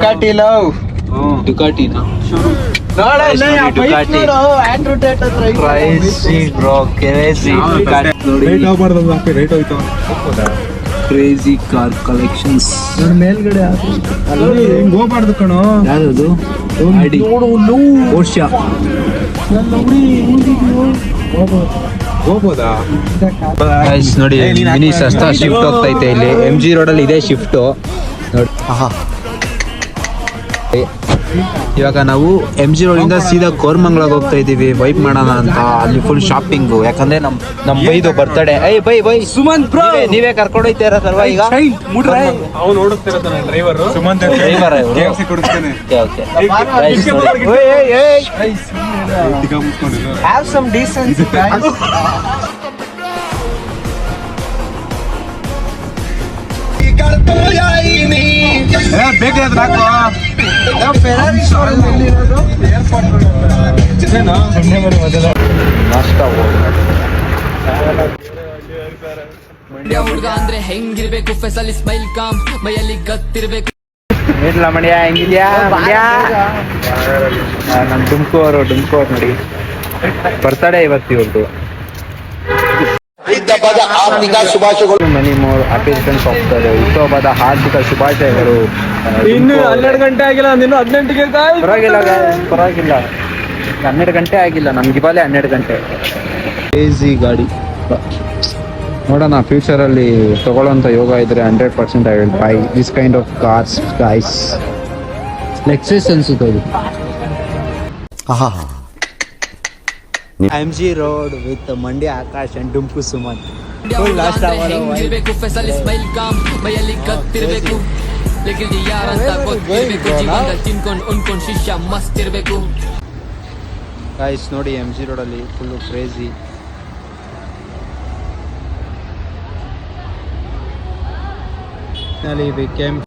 Ducati love ಡುಕಾಟಿನ crazy bro crazy crazy car collections ಮೇಲ್ಗಡೆ ಹಿಂಗ್ ಹೋಗ್ಬಾರ್ದು ಕಣೋ. ಯಾವ್ದು ಪೋರ್ಷಾ ಹೋಗ್ಬೋದಾ? ನೋಡಿ ಮಿನಿ ಸಸ್ತಾ ಶಿಫ್ಟ್ ಹೋಗ್ತೈತೆ ಇಲ್ಲಿ MG ರೋಡಲ್ಲಿ ಇದೆ ಶಿಫ್ಟ್ ನೋಡಿ. ಇವಾಗ ನಾವು MG ರೋಡಿಂದ ಸೀದಾ ಕೋರ್ಮಂಗ್ಲಾಗ ಹೋಗ್ತಾ ಇದೀವಿ, ವೈಪ್ ಮಾಡೋಣ ಅಂತ. ಅಲ್ಲಿ ಫುಲ್ ಶಾಪಿಂಗು, ಯಾಕಂದ್ರೆ ನಮ್ ಬೈದು ಬರ್ತಡೆ. ಬೈ ಸುಮಂತ್ ಬ್ರೋ ನೀವೇ ಕರ್ಕೊಂಡು ಹೋಗ್ತಾ ಇರೋದಲ್ವಾ ಈಗ? ಅವ್ನು ಓಡಿಸ್ತಿರತ್ತಾನೆ ಡ್ರೈವರ್ ಸುಮಂತ್ ಡ್ರೈವರ್ KFC ಕೊಡಿಸ್ತಾನೆ. Have some decency, guys. ಬೇಕಾದ್ರೆ Ferrari showroom ಎಲ್ಲಿರೋದು? ಹುಡುಗ ಅಂದ್ರೆ ಹೆಂಗಿರ್ಬೇಕು, ಫೆಸಲಿ ಸ್ಮೈಲ್ ಕಾಮ್ ಮೈಯಲ್ಲಿ ಗತ್ತಿರ್ಬೇಕು. ಇಲ್ಲ ಮಣಿಯ ಹೆಂಗಿದ್ಯಾ ನಮ್ ಡುಮ್ಕೋರು ನೋಡಿ ಬರ್ತಡೇ ಇವತ್ತು ಇವ್ರದ್ದು. Many more happy returns of the day. ಹುಟ್ಟುಹಬ್ಬದ ಹಾರ್ದಿಕ ಶುಭಾಶಯಗಳು. ಇನ್ನು 12 ಗಂಟೆ ಆಗಿಲ್ಲ, ನೀನು 18 ಗಂಟೆ. ಪರವಾಗಿಲ್ಲ 12 ಗಂಟೆ ಆಗಿಲ್ಲ, ನಮ್ಗೆ ಇವಾಗಲೇ 12 ಗಂಟೆ. ಕ್ರೇಜಿ ಗಾಡಿ ನೋಡೋಣ, ಫ್ಯೂಚರ್ ಅಲ್ಲಿ ತಗೊಳ್ಳೋಂಥ ಯೋಗ ಇದ್ರೆ 100% I will buy this kind of cars guys. Lexus ಅನ್ಸುತ್ತೆ ಇದು. MG road with Mandya Akash and Dumpu Sumanth. ಹೆಂಗಿರ್ಬೇಕು, ಫೆಸಲಿ ಸ್ಮೈಲ್ ಕಾಮ್ ಮೈಯಲ್ಲಿ ಗತ್ತಿರ್ಬೇಕು. ಯಾರಂತ ಗೊತ್ತಿರ್ಬೇಕು, ಜೀವನದಲ್ಲಿ ತಿನ್ಕೊಂಡು ಉಣ್ಕೊಂಡು ಶಿಷ್ಯ ಮಸ್ತ್ ಇರ್ಬೇಕು. ಗೈಸ್ ನೋಡಿ MG ರೋಡಲ್ಲಿ full crazy. Finally we came